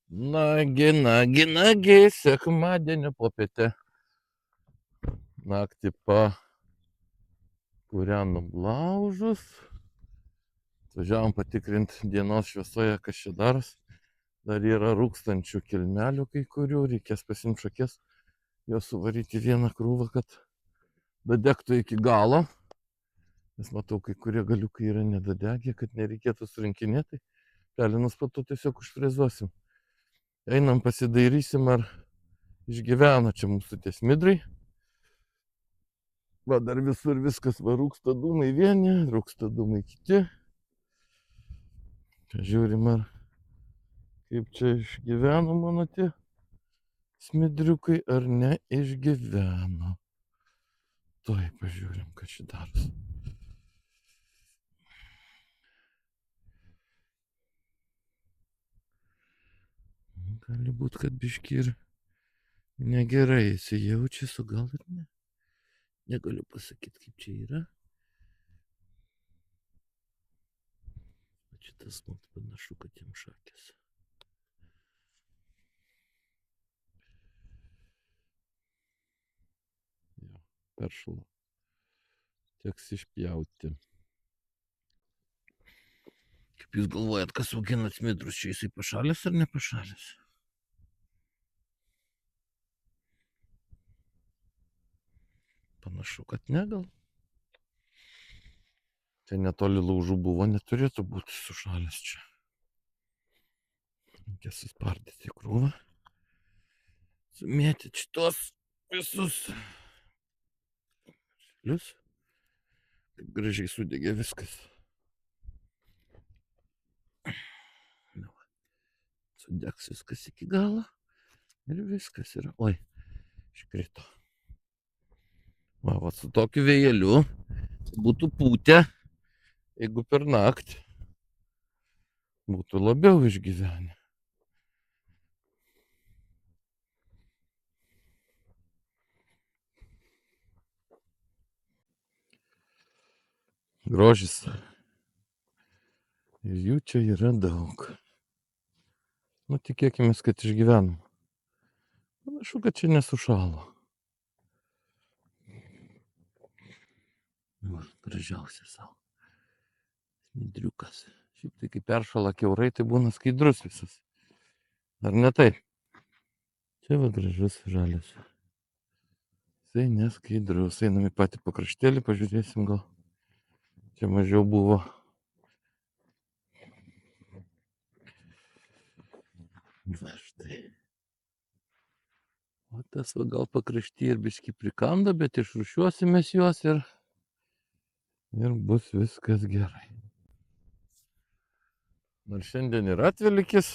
Nagi, sekmadienio popietę naktį pakūrenom laužus. Važiavom patikrinti dienos šviesoje, kas čia daros. Dar yra rūkstančių kilmelių kai kurių, reikės pasimti šakės, juos suvaryti vieną krūvą, kad dadegtų iki galo. Nes matau, kai kurie galiukai yra nedadegę, kad nereikėtų surinkinėti. Pelinus po to tiesiog užfrezuosim. Einam pasidairysim, ar išgyveno čia mūsų tie smidrai. Va, dar visur viskas va, rūksta dūmai vieni, rūksta dūmai kiti. Čia žiūrim, ar kaip čia išgyveno mano tie smidriukai, ar neišgyveno. Tuoj pažiūrim, kas čia daros. Gali būt, kad biški ir negerai įsijaučias, o gal ir ne. Negaliu pasakyti, kaip čia yra. Šitas man panašu, kad jam šakės. Jo, peršalo. Teks išpjauti. Kaip jūs galvojat, kas auginat smidrus, čia jisai pašalęs ar nepašalęs? Panašu, kad ne gal. Čia netoli laužų buvo, neturėtų būti sušalęs čia. Reikia suspardyti krūvą. Sumėtyti šitos visus šalius. Kaip gražiai sudegė viskas. Sudegs viskas iki galo. Ir viskas yra. Oi, iškrito. Va, su tokiu vėjeliu būtų pūtę, jeigu per naktį būtų labiau išgyvenę. Grožis. Ir jų čia yra daug. Nu, tikėkimės, kad išgyvenom. Panašu, kad čia nesušalo. Gražiausias savo. Smidriukas. Šiaip tai kai peršala kiaurai, tai būna skaidrus visas. Ar ne taip? Čia va gražus žalias. Jisai neskaidrus. Einam į patį pakraštėlį, pažiūrėsim gal. Čia mažiau buvo. Va štai. O tas va gal pakrašty ir biškį prikanda, bet išrūšiuosimės juos ir bus viskas gerai. Nors šiandien yra atvelykis.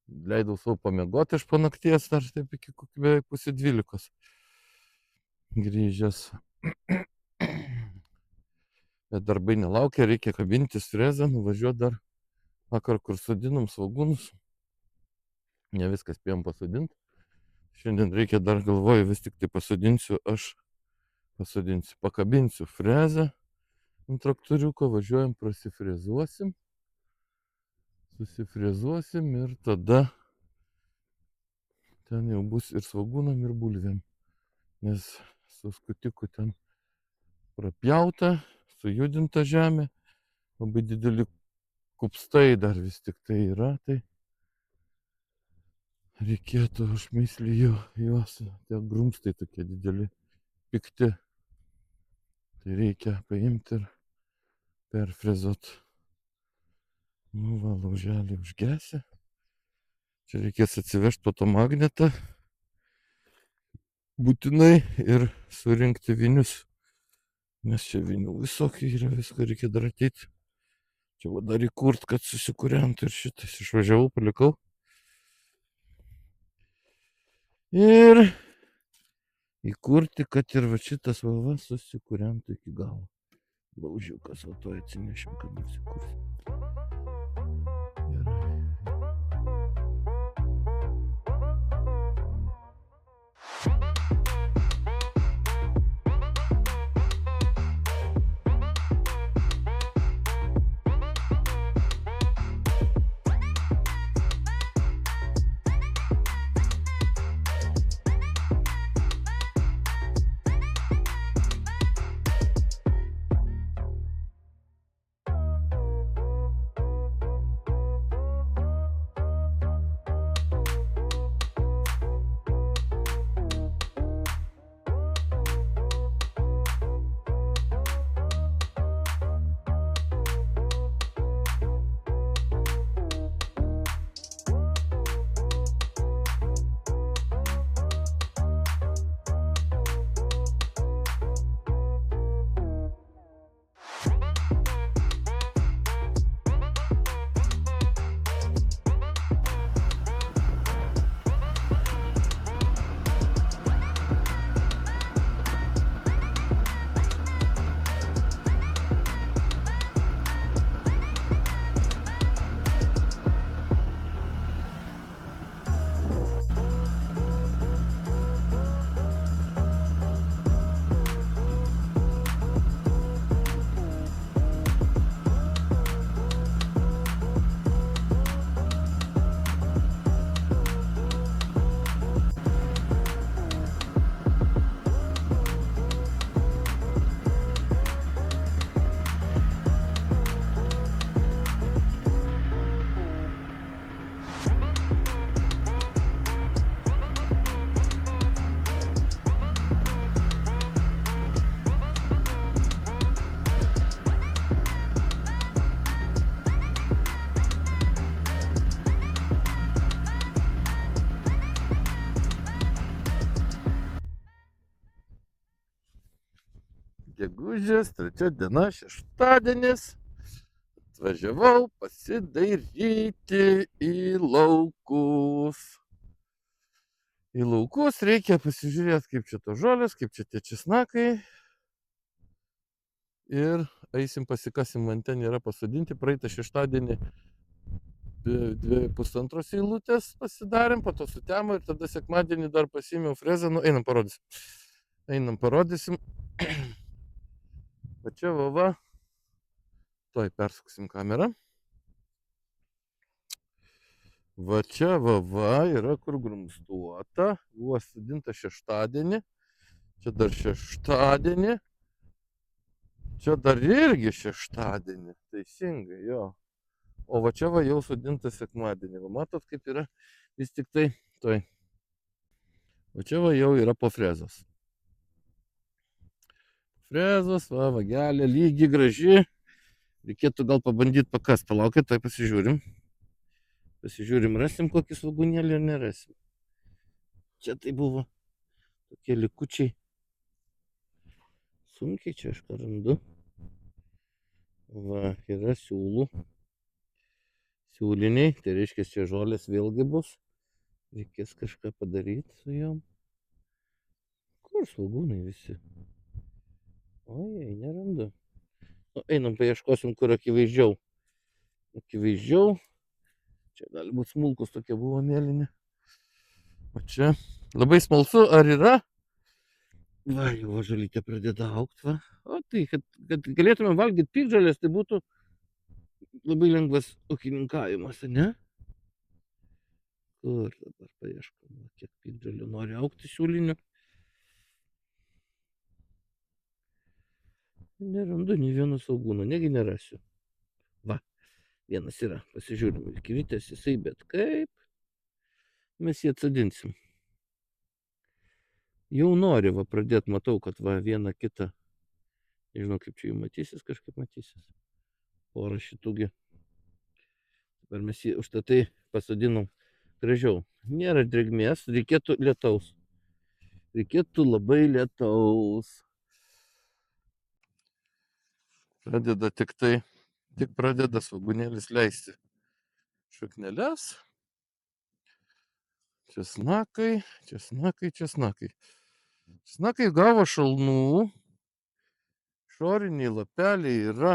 Leidau savo pamiegoti iš panakties, dar taip iki kokį beveik 11:30 grįžęs. Bet darbai nelaukia, reikia kabintis frezą, nuvažiuoti dar vakar, kur sodinom svogūnus. Ne viskas spėjom pasodinti. Šiandien reikia dar, galvoju, vis tik tai pakabinsiu frezą ant traktoriuko, važiuojam, prasifrezuosim. Susifrezuosim ir tada ten jau bus ir svogūnam, ir bulvėm. Nes su skutiku ten prapjauta, sujudinta žemė, labai dideli kupstai dar vis tik tai yra, tai reikėtų užmyslį juos, tie grumstai tokie dideli, pikti. Tai reikia paimti ir perfrezuot. Nu va, lauželį užgesę. Čia reikės atsivežti po to magnetą. Būtinai ir surinkti vinius. Nes čia vinių visokių yra, viską reikia dar ateiti. Čia va dar įkurt, kad susikūrentų ir šitas. Išvažiavau, palikau. Ir įkurti, kad ir va šitas va susikūrentų iki galo. Laužiukas, o to atsinešim, kad nusikursim. gegužės 3 diena, šeštadienis. Atvažiavau pasidairyti į laukus. Į laukus reikia pasižiūrėti, kaip čia tos žolės, kaip čia tie česnakai. Ir eisim pasikasim, man ten yra pasodinti. Praeitą šeštadienį pusantros eilutės pasidarėm, po to sutemo ir tada sekmadienį dar pasiėmiau frezą. Nu, einam parodysim. Einam parodysim. Va čia va. Tuoj persuksim kamerą. Va čia va yra kur grumstuota. Buvo sodinta šeštadienį. Čia dar šeštadienį. Čia dar irgi šeštadienį. Teisingai, jo. O va čia va jau sodinta sekmadienį. Va matot, kaip yra vis tik tai. Tuoj. O čia va jau yra po frezos. Frezos, va, vagelė, lygi, graži. Reikėtų gal pabandyti pakast. Palaukit, tuoj pasižiūrim. Pasižiūrim, rasim kokį svogūnėlį ar nerasim. Čia tai buvo tokie likučiai. Sunkiai čia aš ką randu. Va, yra siūlų. Siūliniai, tai reiškia, čia žolės vėlgi bus. Reikės kažką padaryti su jom. Kur svogūnai visi? Ojei, nerandu. Nu, einam paieškosim, kur akivaizdžiau. Akivaizdžiau. Čia gali būti smulkus tokie buvo mėlyni. O čia labai smalsu, ar yra? Va, jau žolytė pradeda augti, va. O tai, kad galėtume valgyti piktžolės, tai būtų labai lengvas ūkininkavimas, ne? Kur dabar paieškom, kiek piktžolių nori augti siūliniu. Nerandu nei vieno svogūno, negi nerasiu. Va, vienas yra, pasižiūrim, vilkyvytės jisai, bet kaip mes jį atsodinsim. Jau nori, va, pradėti, matau, kad va, vieną kitą, nežinau, kaip čia jų matysis, kažkaip matysis. Porą šitųgi. Dabar mes jį užtatai pasodinom gražiau. Nėra drėgmės, reikėtų lietaus. Reikėtų labai lietaus. Pradeda tik pradeda svogūnėlis leisti šakneles. Česnakai. Česnakai gavo šalnų. Išoriniai lapeliai yra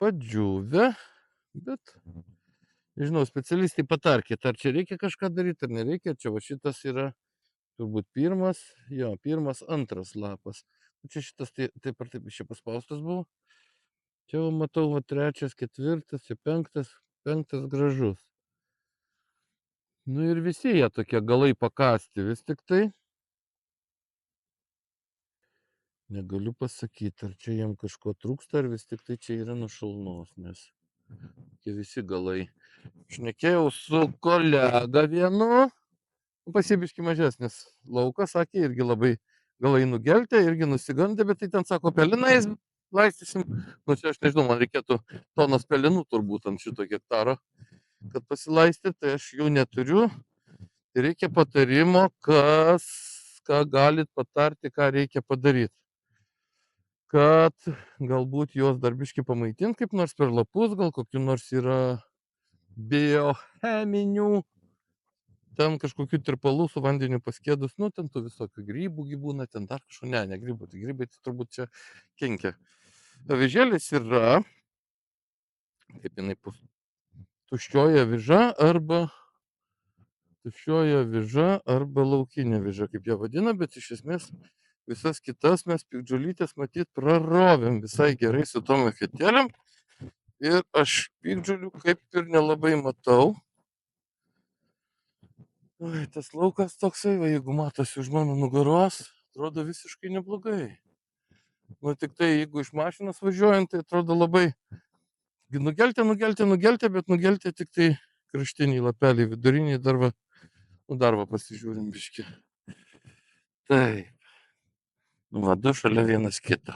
padžiūvę, bet nežinau, specialistai patarkit, ar čia reikia kažką daryti, ar nereikia. Čia va šitas yra turbūt pirmas, antras lapas. Čia šitas taip ar taip iš čia paspaustas buvo. Čia va, matau, va, trečias, ketvirtas, čia penktas gražus. Nu ir visi jie tokie galai pakasti, vis tik tai. Negaliu pasakyti, ar čia jiem kažko trūksta, ar vis tik tai čia yra nušalnos, nes tie visi galai. Šnekėjau su kolega vienu, pasibiški mažesnis laukas, sakė, irgi labai galai nugeltė, irgi nusigandė, bet tai ten sako, pelinais laistysim. Nu čia aš nežinau, man reikėtų tonos pelinų turbūt ant šito hektaro, kad pasilaistyti, tai aš jų neturiu. Tai reikia patarimo, ką galit patarti, ką reikia padaryti. Kad galbūt juos dar biškį pamaitinti kaip nors per lapus, gal kokių nors yra biocheminių, ten kažkokių tirpalų su vandeniu paskėdus, nu ten tų visokių grybų gyvūna, ten dar kažko, ne grybų, tai grybai tai turbūt čia kenkia. Avižėlis yra, kaip jinai tuščioji aviža arba laukinė aviža, kaip ją vadina, bet iš esmės visas kitas mes piktžolytės matyt prarovėm visai gerai su tom eketėlėm. Ir aš piktžolių kaip ir nelabai matau. Oi, tas laukas toksai, va, jeigu matosi už mano nugaros, atrodo visiškai neblogai. Nu tik tai, jeigu iš mašinos važiuojant, tai atrodo labai nugeltė, bet nugeltė tik tai kraštiniai lapeliai, viduriniai dar va pasižiūrim biškį. Taip. Va, du šalia vienas kito.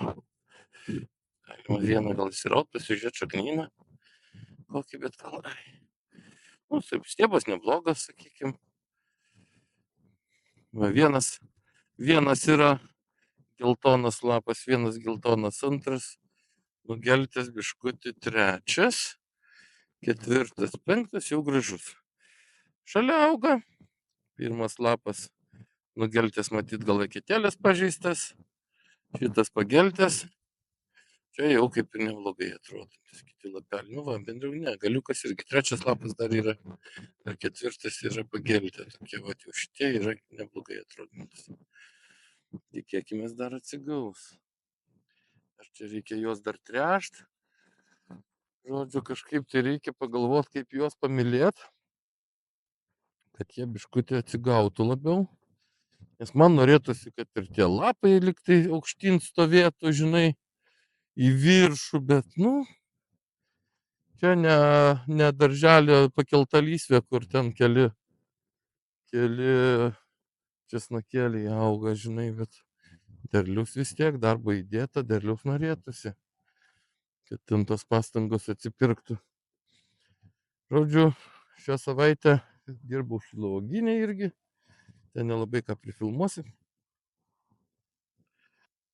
Galima vieną gal įsiraut, pasižiūrėti šaknyną. Kokį, bet gal. Nu, stiebas neblogas, sakykim. Va, vienas yra geltonas lapas vienas, geltonas antras, nugeltęs biškutį trečias, ketvirtas, penktas jau gražus. Šalia auga, pirmas lapas nugeltęs, matyt, gal eketėlės pažeistas, šitas pageltęs, čia jau kaip ir neblogai atrodantis kiti lapeliai. Nu va, bendriau ne, galiukas irgi trečias lapas dar yra, ir ketvirtas yra pageltę, tokie va, jau šitie yra neblogai atrodantis. Tikėkimės dar atsigaus. Ar čia reikia juos dar tręšt? Žodžiu, kažkaip tai reikia pagalvoti, kaip juos pamylėti, kad jie biškutį atsigautų labiau. Nes man norėtųsi, kad ir tie lapai liktai aukštyn stovėtų, žinai, į viršų, bet, nu, čia ne darželio pakelta lysvė, kur ten keli česnakėliai auga, žinai, bet derlius vis tiek, darbo įdėta, derlius norėtųsi, kad ten tos pastangos atsipirktų. Žodžiu, šią savaitę dirbau Šilauoginėj irgi, ten nelabai ką prifilmuosi.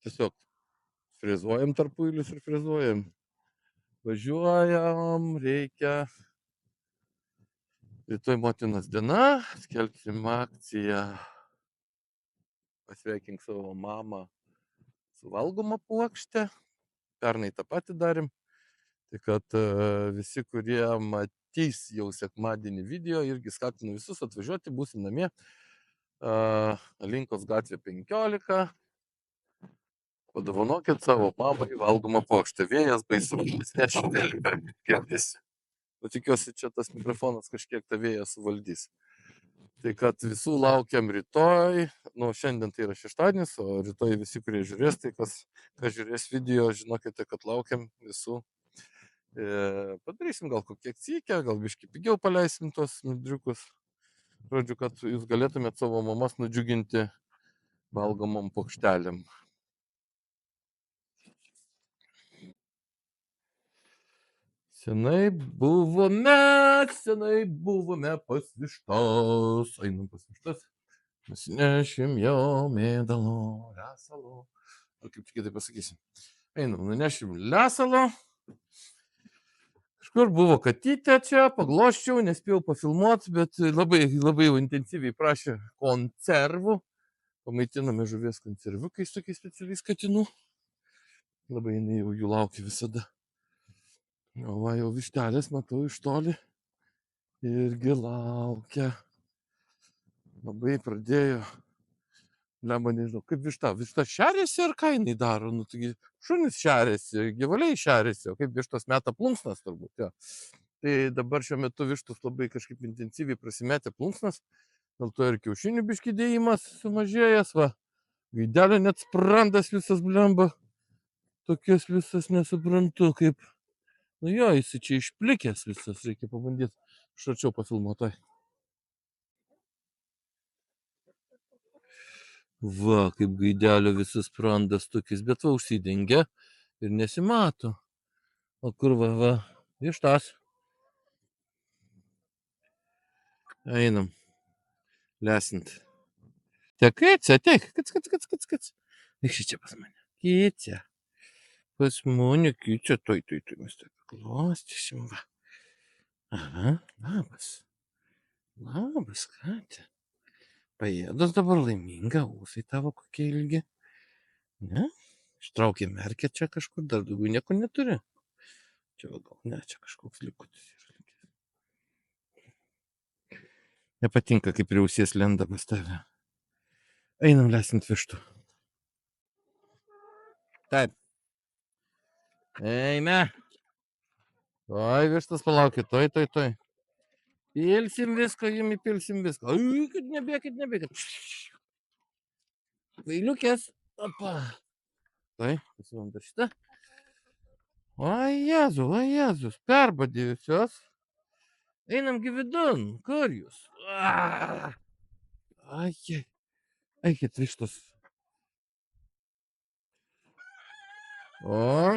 Tiesiog frezuojam tarpueilius ir frezuojam. Važiuojam, reikia. Rytoj motinos diena, skelbsim akciją. Pasveikink savo mamą su valgoma puokšte. Pernai tą patį darėm. Tai kad visi, kurie matys jau sekmadienį video, irgi skatinu visus atvažiuoti, būsim namie. Linkos gatvė 15. Padovanokit savo mamai valgomą puokštę. Vėjas baisu, net švelgia girdisi. O tikiuosi, čia tas mikrofonas kažkiek tą vėją suvaldys. Tai kad visų laukiam rytoj. Nu, šiandien tai yra šeštadienis, o rytoj visi, kurie žiūrės, tai kas žiūrės video, žinokite, kad laukiam visų. Padarysim gal kokie akciją, gal biškį pigiau paleisim tos midriukus. Žodžiu, kad jūs galėtumėt savo mamas nudžiuginti valgomom puokštelėm. Senai buvome pas vištas. Einam pas vištas. Nusinešim jo mėdalo, lesalo. Ar kaip kitaip pasakysim. Einam, nunešim lesalo. Kažkur buvo katytė čia, pagloščiau, nespėjau pafilmuoti, bet labai jau intensyviai prašė konservų. Pamaitiname žuvies konserviukais tokiais specialiais katinų. Labai jinai jau jų laukia visada. O va, jau vištelės matau iš toli. Irgi laukia. Labai pradėjo. Lemba, nežinau, kaip višta. Višta šeriasi ar ką jinai daro? Nu, taigi šunys šeriasi, gyvuliai šeriasi, o kaip vištos meta plunksnas turbūt. Jo. Tai dabar šiuo metu vištos labai kažkaip intensyviai prasimetė plunksnas. Dėl to ir kiaušinių biškį dėjimas sumažėjęs. Va, gaidelė net sprandas visas blemba. Tokias visas nesuprantu, kaip. Nu jo, jis čia išplikęs visas, reikia pabandyti šarčiau pafilmuotai. Va, kaip gaidelio visas sprandas tokis, bet va užsidengia ir nesimato. O kur va, vištas. Einam, lesint. Te Kycia, ateik, kac. Eik čia pas mane. Kycia. Pas mane Kycia, tuoj, mes taip klostysim, va. Aha, labas, Katė. Paėdus dabar laiminga, ūsai tavo kokie ilgi. Ne? Ištraukė merkę čia kažkur, dar daugiau nieko neturi. Čia gal ne, čia kažkoks likutis yra. Nepatinka, kaip prie ausies lenda pas tave. Einam lesint vištų. Taip. Eime. Oi, vištas palaukit, toj. Pilsim viską, jum įpilsim viską. Ai, kad nebėkit. Vailiukės. Opa. Tai, pasivom dar šitą. O Jėzus, perbadėjusios. Einam gi vidun, kur jūs? Ai, eikit vištos. O.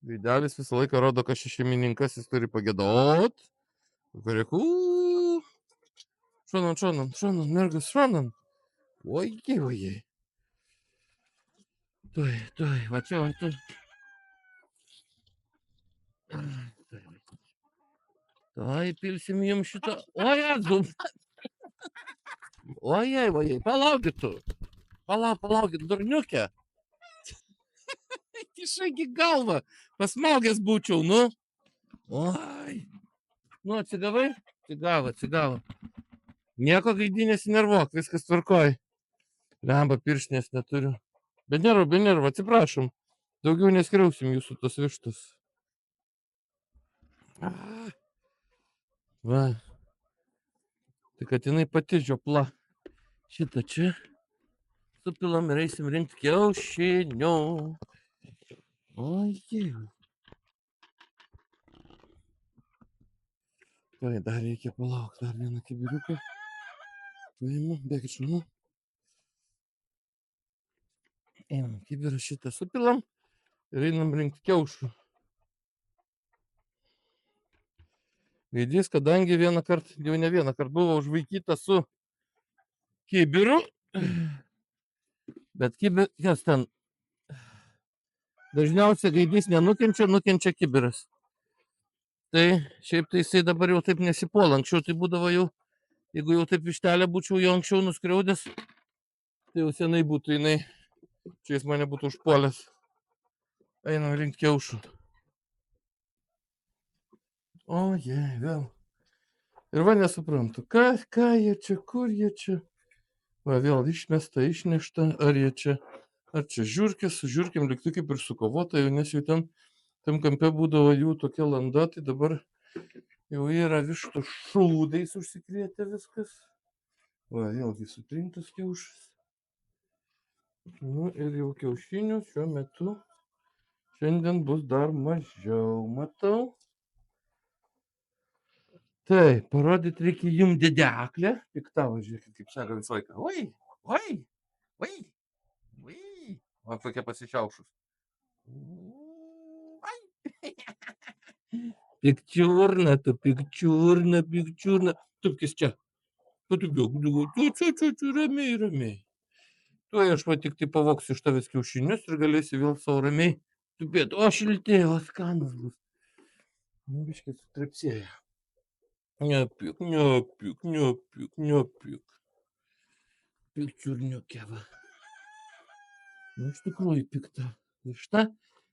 Gaidelis visą laiką rodo, kad šeimininkas jis turi pagėdot. Karekų. Šonan, mergas, šonan. Ojej. Tuoj, va čia, va tu. Tuoj pilsim jums šitą. O, Jėzau. Ojej, palaukit tu. Palaukit, durniukė. Kišai galvą. Pasmaugęs būčiau, nu. Oi. Nu, atsigavai? Atsigavo. Nieko gaidynės nervuok, viskas tvarkoj. Lemba, pirštinės neturiu. Be nervų, atsiprašom. Daugiau neskriausim jūsų tos vištus. Va. Tai kad jinai pati žiopla. Šitą čia. Supilam ir eisim rinkti kiaušinių. Ojej. Tai dar reikia palaukti, dar vieną kibiriuką. Paimu, bėkit šunu. Einam, kibirą šitą supilam ir einam rinkti kiaušų. Gaidys, kadangi jau ne vieną kartą buvo užvaikyta su kibiru, bet kibiras ten dažniausiai gaidys nenukenčia, nukenčia kibiras. Tai šiaip tai jisai dabar jau taip nesipuola, anksčiau tai būdavo jau, jeigu jau taip vištelę būčiau jau anksčiau nuskriaudęs, tai jau senai būtų jinai, čia jis mane būtų užpuolęs. Einam rinkti kiaušų. Ojej, vėl. Ir va nesuprantu, ką jie čia, kur jie čia. Va vėl išmesta, išnešta, ar čia žiurkės, su žiurkėm liktai kaip ir sukovota, nes jau ten tam kampe būdavo jų tokia landa, tai dabar jau yra vištų šūdais užsikrėtę viskas. Va, vėlgi sutrintas kiaušas. Nu ir jau kiaušinių šiuo metu šiandien bus dar mažiau, matau. Tai, parodyti reikia jums dedeklę. Piktavo, žiūrėkit, kaip sako visą laiką. Oi. O tokia pasišiaušus. Pikčiurna. Tupkis čia. Ramiai. Tuoj aš va tik tai pavoksiu iš tavęs kiaušinius ir galėsi vėl savo ramiai tupėti. O šiltėjo, skanus bus. Nu, biškai sutrepsėja. Nepyk. Pikčiurniukė va. Nu, iš tikrųjų pikta višta,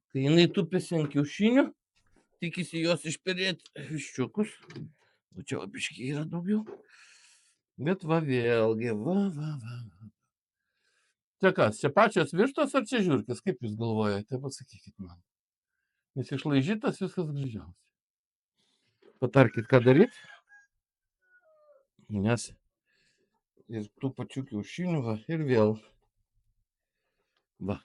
kai jinai tupėsi ant kiaušinių, tikisi jos išperėti viščiukus. O čia biškai yra daugiau. Bet va vėlgi, va. Čia kas, čia pačios vištos ar čia žiurkės? Kaip jūs galvojate, pasakykit man. Nes išlaižytas viskas gražiausiai. Patarkit, ką daryti. Nes ir tų pačių kiaušinių va ir vėl. Va.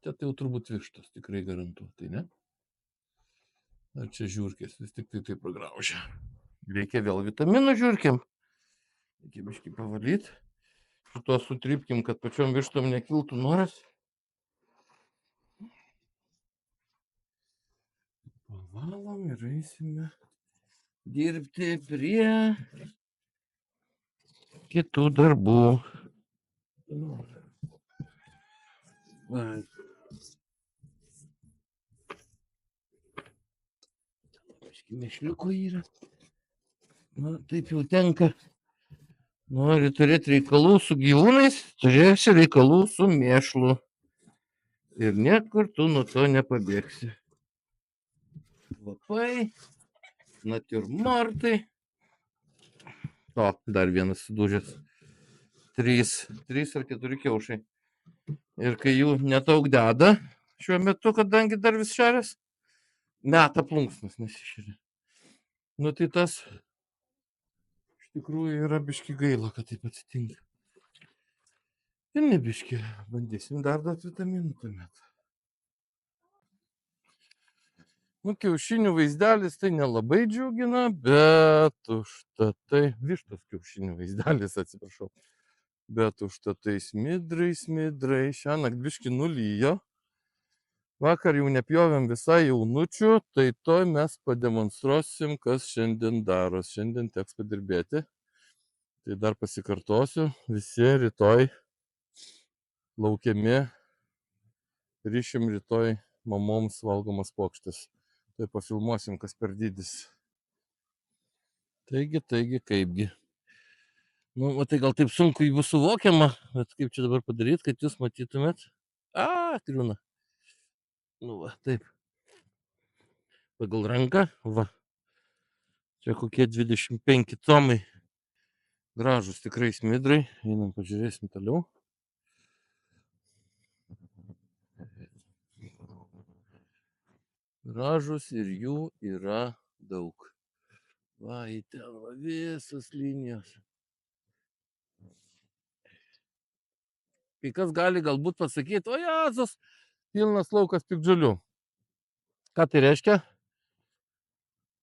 Čia tai jau turbūt vištos, tikrai garantuotai, ne? Ar čia žiurkės, vis tik tai taip pagraužia. Reikia vėl vitaminų žiurkėm. Reikia biškį pavalyti. Šituo sutrypkim, kad pačiom vištom nekiltų noras. Pavalom ir eisime dirbti prie kitų darbų. Va. Mešliuko yra. Na, taip jau tenka. Nori turėti reikalų su gyvūnais, turėsi reikalų su mėšlu. Ir niekur tu nuo to nepabėgsi. Lapai, natiurmortai. O, dar vienas sudužęs. 3 ar 4 kiaušai. Ir kai jų netaug deda šiuo metu, kadangi dar vis šeras, meta plunksnas nesišeria. Nu tai tas iš tikrųjų yra biški gaila, kad taip atsitinka. Ir ne biški, bandysim dar duoti vitaminų tuomet. Nu, kiaušinių vaizdelis tai nelabai džiugina, bet užtat tai vištos kiaušinių vaizdelis, atsiprašau. Bet užtat tai smidrai. Šiąnakt biški nulyjo. Vakar jau nepjovėm visai jaunučių, tai to mes pademonstruosim, kas šiandien daros. Šiandien teks padirbėti. Tai dar pasikartosiu, visi rytoj laukiami, ryšim rytoj mamoms valgomas puokštes. Tai pafilmuosim, kas per dydis. Taigi, kaipgi. Nu, va tai gal taip sunku jį bus suvokiama, bet kaip čia dabar padaryti, kad jūs matytumėt. Kliūna. Nu, va, taip. Pagal ranką, va. Čia kokie 25 tomai. Gražus tikrai smidrai. Einam, pažiūrėsim toliau. Gražus ir jų yra daug. Va, į ten va, visas linijos. Kai kas gali galbūt pasakyti, o Jėzus, pilnas laukas piktžolių. Ką tai reiškia?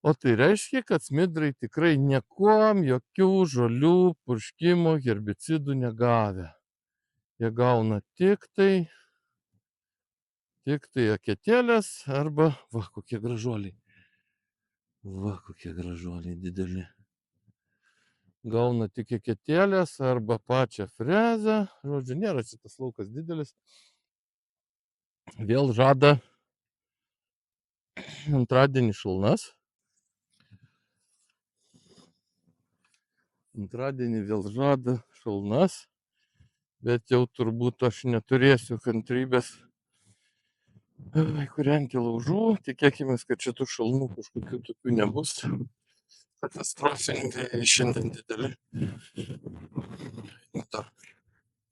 O tai reiškia, kad smidrai tikrai niekuom jokių žolių, purškimų, herbicidų negavę. Jie gauna tik tai aketėlės arba, va, kokie gražuoliai. Va, kokie gražuoliai dideli. Gauna tik eketėlės arba pačią frezę. Žodžiu, nėra šitas laukas didelis. Vėl žada antradienį šalnas. Antradienį vėl žada šalnas. Bet jau turbūt aš neturėsiu kantrybės kūrenti laužų. Tikėkime, kad šitų šalnų kažkokių tokių nebus. Katastrofiniai šiandien dideli.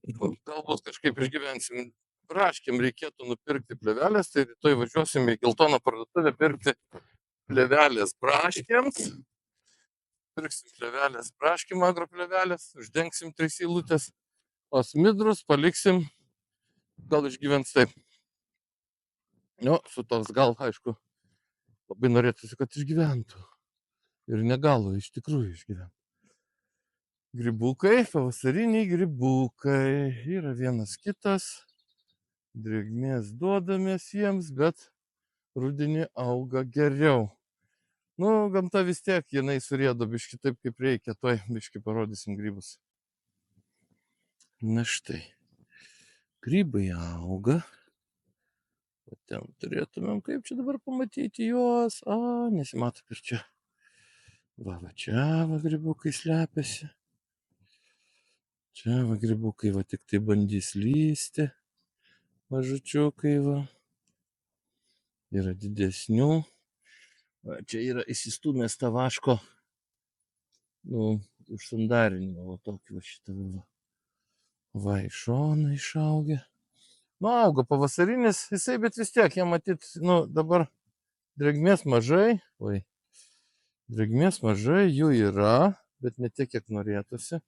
Galbūt kažkaip išgyvensim. Braškėm reikėtų nupirkti plėvelės, tai rytoj važiuosim į geltoną parduotuvę pirkti plėvelės braškėms. Pirksim plėvelės braškėm, agro plėvelės, uždengsim 3 eilutės, o smidrus paliksim, gal išgyvens taip. Nu, su tos gal, aišku, labai norėtųsi, kad išgyventų. Ir negalo, iš tikrųjų išgyvena. Grybukai, pavasariniai grybukai. Yra vienas kitas. Drėgmės duodamės jiems, bet rudenį auga geriau. Nu, gamta vis tiek, jinai surėdo biški taip, kaip reikia. Tuoj biški parodysim grybus. Na štai. Grybai auga. O ten turėtumėm, kaip čia dabar pamatyti juos. Nesimato per čia. Va, čia va grybukai slepiasi. Čia va grybukai va tik tai bandys lysti. Mažučiukai va. Yra didesnių. Va, čia yra įsistūmęs tą vaško. Nu, užsandarinimo. Va tokį va šitą va. Va, iš šoną išaugę. Nu, auga pavasarinis. Jisai, bet vis tiek, jie matyt, nu, dabar drėgmės mažai. Oi. Drėgmės mažai, jų yra, bet ne tiek, kiek norėtųsi.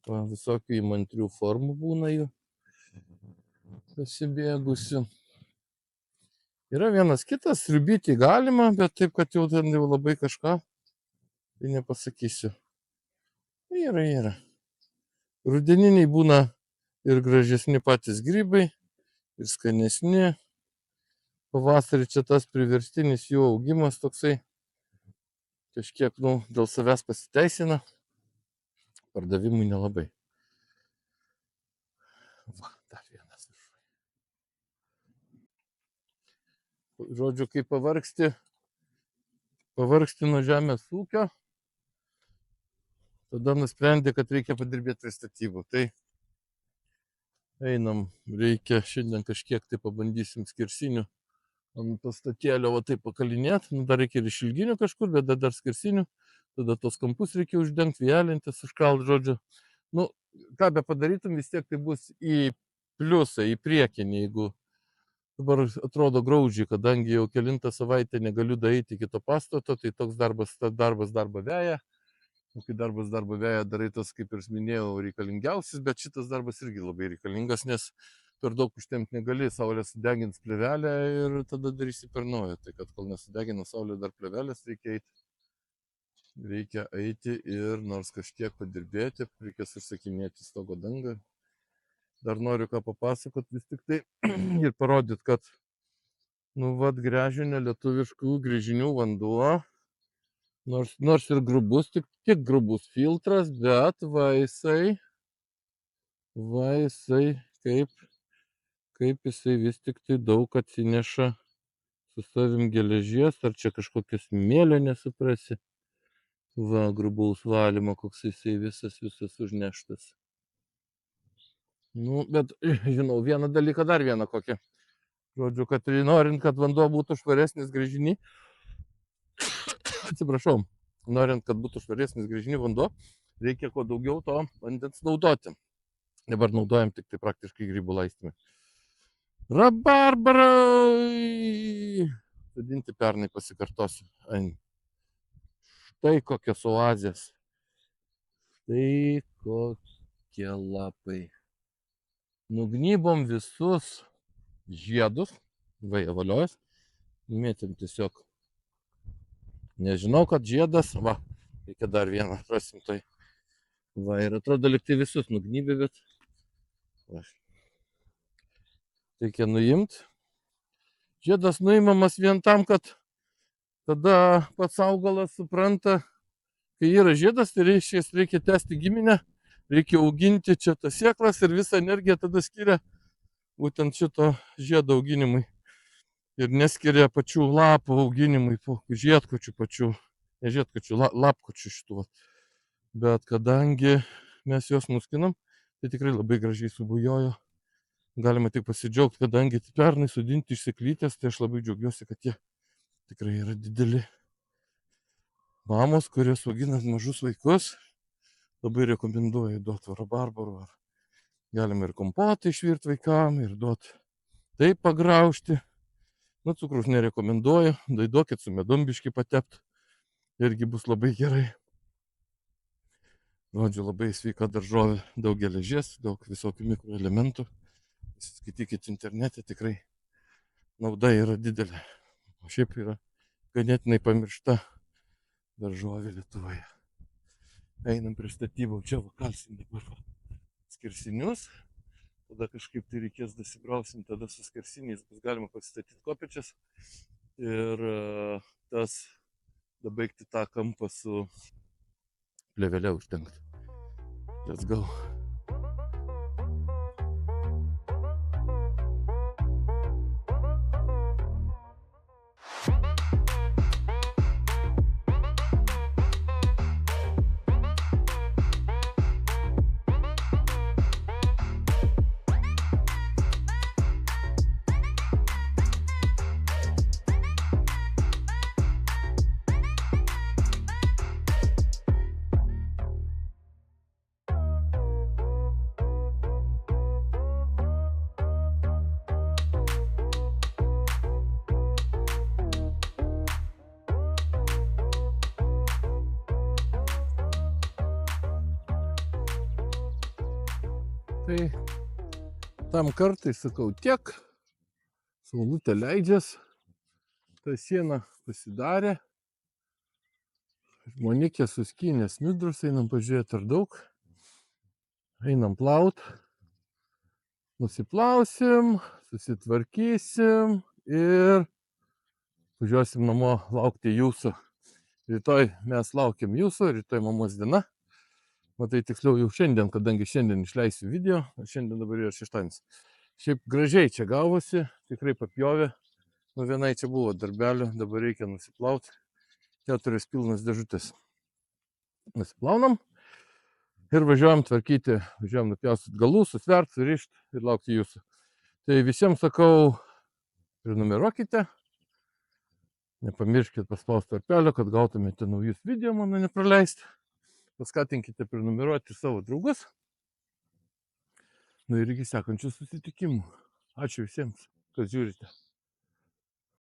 Va, visokių įmantrių formų būna jų pasibėgusių. Yra vienas kitas, sriubyti galima, bet taip, kad jau ten jau labai kažką, tai nepasakysiu. Yra. Rudeniniai būna ir gražesni patys grybai, ir skanesni. Pavasarį čia tas priverstinis jų augimas toksai. Kažkiek, nu, dėl savęs pasiteisina, pardavimui nelabai. Va, dar vienas. Žodžiu, kai pavargsti nuo žemės ūkio, tada nusprendė, kad reikia padirbėti prie statybų. Tai einam, reikia šiandien kažkiek tai pabandysim skersinių ant pastatėlio, va taip pakalinėti. Nu, dar reikia ir išilginių kažkur, bet dar skersinių. Tada tos kampus reikia uždengti, vėlintis, užkalt, žodžiu. Nu, ką be padarytum, vis tiek tai bus į pliusą, į priekinį, jeigu dabar atrodo graudžiai, kadangi jau kelintą savaitę negaliu daeiti iki to pastato, tai toks darbas darbą veja. Kai darbas darbą veja, darai tas, kaip ir minėjau, reikalingiausias, bet šitas darbas irgi labai reikalingas, nes per daug užtemti negali, saulė sudegins plėvelę ir tada darysi per naują. Tai kad kol nesudegina saulė dar plėvelės, reikia eiti ir nors kažkiek padirbėti, reikės užsakinėti stogo dangą. Dar noriu ką papasakot vis tik tai ir parodyti, kad nu vat gręžinio lietuviškų gręžinių vanduo Nors ir grubus, tik grubus filtras, bet va jisai kaip jisai vis tik tai daug atsineša su savim geležies, ar čia kažkokios smėlio nesuprasi. Va, grubaus valymo, koks jisai visas užneštas. Nu, bet žinau vieną dalyką, dar vieną kokią. Žodžiu, kad norint, kad vanduo būtų švaresnis gręžiny, atsiprašau, norint, kad būtų švaresnis gręžiny vanduo, reikia kuo daugiau to vandens naudoti. Dabar naudojam tik tai praktiškai grybų laistymui. Rabarbarai! Sodinti pernai pasikartosiu. Štai kokios oazės. Štai kokie lapai. Nugnybom visus žiedus. Va, jie valiojas. Mėtėm tiesiog. Nežinau, kad žiedas. Va, reikia dar vieną. Rasim tai. Va, ir atrodo, lyg tai visus nugnybė, bet va. Reikia nuimti. Žiedas nuimamas vien tam, kad tada pats augalas supranta, kai yra žiedas, tai reikia tęsti giminę, reikia auginti čia tas sėklas ir visą energiją tada skiria būtent šito žiedo auginimui. Ir neskiria pačių lapų auginimui, žiedkočių pačių, ne žiedkočių, lapkočių šitų. Bet kadangi mes juos nuskinam, tai tikrai labai gražiai subujojo. Galima tik pasidžiaugti, kadangi pernai sodinti iš sėklytės, tai aš labai džiaugiuosi, kad jie tikrai yra dideli. Mamos, kurios augina mažus vaikus, labai rekomenduoju duoti rabarbarų. Galima ir kompotą išvirti vaikam, ir duoti taip pagraužti. Nu, cukraus nerekomenduoju, duokit su medum biškį patepti. Irgi bus labai gerai. Žodžiu, labai sveika daržovė, daug geležies, daug visokių mikroelementų. Skaitykit internete, tikrai nauda yra didelė. O šiaip yra ganėtinai pamiršta daržovė Lietuvoje. Einam prie statybų, čia vakalsim dabar skersinius. Tada kažkaip tai reikės dasibrausim, tada su skersiniais bus galima pasistatyti kopėčias. Ir tas dabaigti tą kampą su plėvelė užtenka. Let's go. Tai tam kartai sakau tiek, saulutė leidžias, ta siena pasidarė, žmonikė suskynė smidrus, einam pažiūrėti ar daug, einam plaut, nusiplausim, susitvarkysim ir važiuosim namo laukti jūsų. Rytoj mes laukiam jūsų, rytoj mamos diena. Matai, tiksliau jau šiandien, kadangi šiandien išleisiu video, šiandien dabar yra šeštadienis. Šiaip gražiai čia gavosi, tikrai papjovė. Nu, vienai čia buvo darbelio, dabar reikia nusiplauti. 4 pilnas dėžutės. Nusiplaunam ir važiuojam tvarkyti, važiuojam nupjaustyti galų, susvert, surišti ir laukti jūsų. Tai visiems sakau, prenumeruokite. Nepamirškite paspausti varpelio, kad gautumėte naujus video, mano nepraleisti. Paskatinkite prenumeruoti savo draugus. Nu ir iki sekančių susitikimų. Ačiū visiems, kad žiūrite.